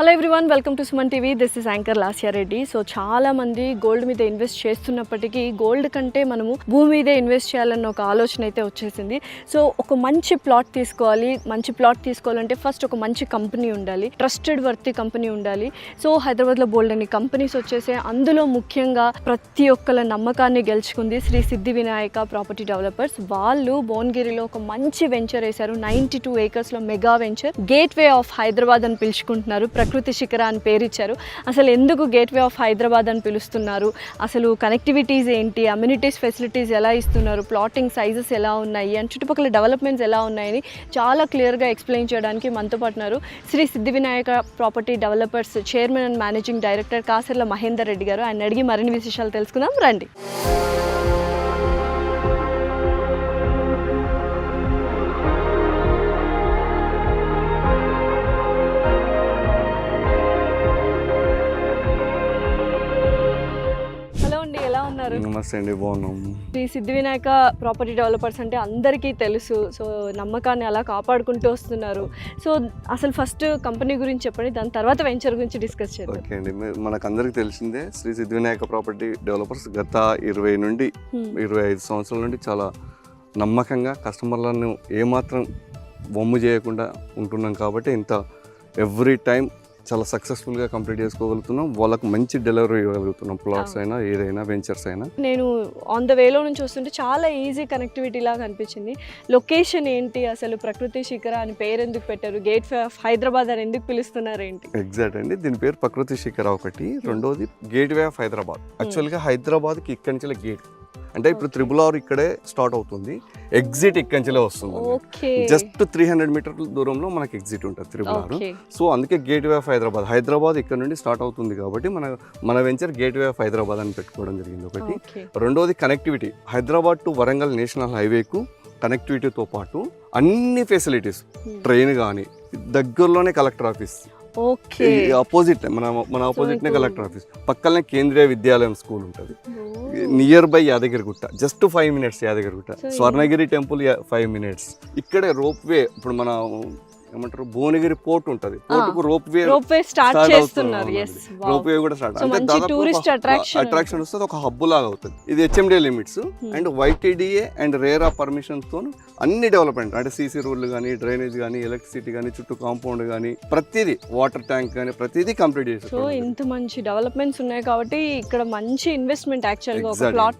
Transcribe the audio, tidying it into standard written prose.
Hello everyone, welcome to Suman TV. This is anchor Lasya Reddy. So చాలా మంది gold మీద invest చేస్తున్నప్పటికీ గోల్డ్ కంటే మనము భూమి మీదే ఇన్వెస్ట్ చేయాలన్న ఒక ఆలోచన అయితే వచ్చేసింది. సో ఒక మంచి ప్లాట్ తీసుకోవాలంటే ఫస్ట్ ఒక మంచి కంపెనీ ఉండాలి, ట్రస్టెడ్ వర్తి కంపెనీ ఉండాలి. సో హైదరాబాద్లో బోల్డ్ అని కంపెనీస్ వచ్చేసాయి. అందులో ముఖ్యంగా ప్రతి ఒక్కళ్ళ నమ్మకాన్ని గెలుచుకుంది శ్రీ సిద్ధి వినాయక ప్రాపర్టీ డెవలపర్స్. వాళ్ళు భువనగిరిలో ఒక మంచి వెంచర్ వేశారు. 92 acres mega venture, gateway of Hyderabad అని పిలుచుకుంటున్నారు. ప్రకృతి శిఖర అని పేరు ఇచ్చారు. అసలు ఎందుకు గేట్వే ఆఫ్ హైదరాబాద్ అని పిలుస్తున్నారు, అసలు కనెక్టివిటీస్ ఏంటి, అమ్యూనిటీస్ ఫెసిలిటీస్ ఎలా ఇస్తున్నారు, ప్లాటింగ్ సైజెస్ ఎలా ఉన్నాయి అండ్ చుట్టుపక్కల డెవలప్మెంట్స్ ఎలా ఉన్నాయని చాలా క్లియర్గా ఎక్స్ప్లెయిన్ చేయడానికి మనతో పాటున్నారు శ్రీ సిద్ధి Vinayaka property developers chairman and managing director Kasarla Mahender Reddy గారు. ఆయన అడిగి మరిన్ని విశేషాలు తెలుసుకుందాం రండి. నమస్తే అండి, బాగున్నాం. శ్రీ సిద్ధి వినాయక ప్రాపర్టీ డెవలపర్స్ అంటే అందరికీ తెలుసు. సో నమ్మకాన్ని అలా కాపాడుకుంటూ వస్తున్నారు. సో అసలు ఫస్ట్ కంపెనీ గురించి చెప్పండి, దాని తర్వాత వెంచర్ గురించి డిస్కస్ చేద్దాం. ఓకే అండి, మనకు అందరికి తెలిసిందే శ్రీ సిద్ధి వినాయక ప్రాపర్టీ డెవలపర్స్ గత 20 నుండి 25 సంవత్సరాల నుండి చాలా నమ్మకంగా కస్టమర్లను ఏమాత్రం వమ్ము చేయకుండా ఉంటున్నాం. కాబట్టి ఇంత ఎవ్రీ టైం చాలా సక్సెస్ఫుల్గా కంప్లీట్ చేసుకోగలుగుతున్నాం. వాళ్ళకు మంచి డెలివరీ ఇవ్వగలుగుతున్నాం. ప్లాట్స్ అయినా ఏదైనా వెంచర్స్ అయినా. నేను ఆన్ ద వేలో నుంచి వస్తుంటే చాలా ఈజీ కనెక్టివిటీ లాగా అనిపించింది. లొకేషన్ ఏంటి, అసలు ప్రకృతి శిఖర అని పేరు ఎందుకు పెట్టారు, గేట్వే ఆఫ్ హైదరాబాద్ అని ఎందుకు పిలుస్తున్నారు ఏంటి? ఎగ్జాక్ట్ అండి, దీని పేరు ప్రకృతి శిఖర ఒకటి. రెండోది గేట్వే ఆఫ్ హైదరాబాద్. యాక్చువల్గా హైదరాబాద్కి ఇక్కడి నుంచి గేట్ అంటే ఇప్పుడు RRR ఇక్కడే స్టార్ట్ అవుతుంది, ఎగ్జిట్ ఇక్కడి నుంచే వస్తుంది. జస్ట్ 300 మీటర్ల దూరంలో మనకి ఎగ్జిట్ ఉంటుంది RRR. సో అందుకే గేట్వే ఆఫ్ హైదరాబాద్ ఇక్కడ నుండి స్టార్ట్ అవుతుంది. కాబట్టి మన వెంచర్ గేట్వే ఆఫ్ హైదరాబాద్ అని పెట్టుకోవడం జరిగింది ఒకటి. రెండోది connectivity. Hyderabad to Warangal national హైవేకు కనెక్టివిటీతో పాటు అన్ని ఫెసిలిటీస్, ట్రైన్ కానీ, దగ్గరలోనే కలెక్టర్ ఆఫీస్, ఆపోజిట్ మన ఆపోజిట్ నే కలెక్టర్ ఆఫీస్, పక్కనే కేంద్రీయ విద్యాలయం స్కూల్ ఉంటుంది. Near by Yadagirigutta, just 5 minutes Yadagirigutta. Swarnagiri temple 5 minutes. ఇక్కడే రోప్ వే, ఇప్పుడు మన ఏమంటారు భువనగిరి పోర్ట్ ఉంటుంది, పోర్టుకు రోప్ వే స్టార్ట్ చేస్తున్నారు. రోప్ వే కూడా స్టార్ట్ అంటే అట్రాక్షన్ వస్తుంది, ఒక హబ్ లాగా అవుతుంది. ఇది HMD limits and YTDA and RERA permissions తో అన్ని డెవలప్మెంట్ అంటే CC రోడ్లు కానీ, డ్రైనేజ్ కానీ, ఎలక్ట్రిసిటీ కానీ, చుట్టూ కాంపౌండ్ కానీ, ప్రతిదీ వాటర్ ట్యాంక్ కానీ ప్రతిదీ కంప్లీట్ చేస్తారు. సో ఇంత మంచి డెవలప్మెంట్స్ ఉన్నాయి కాబట్టి ఇక్కడ మంచి ఇన్వెస్ట్మెంట్ యాక్చువల్ గా ఒక ప్లాట్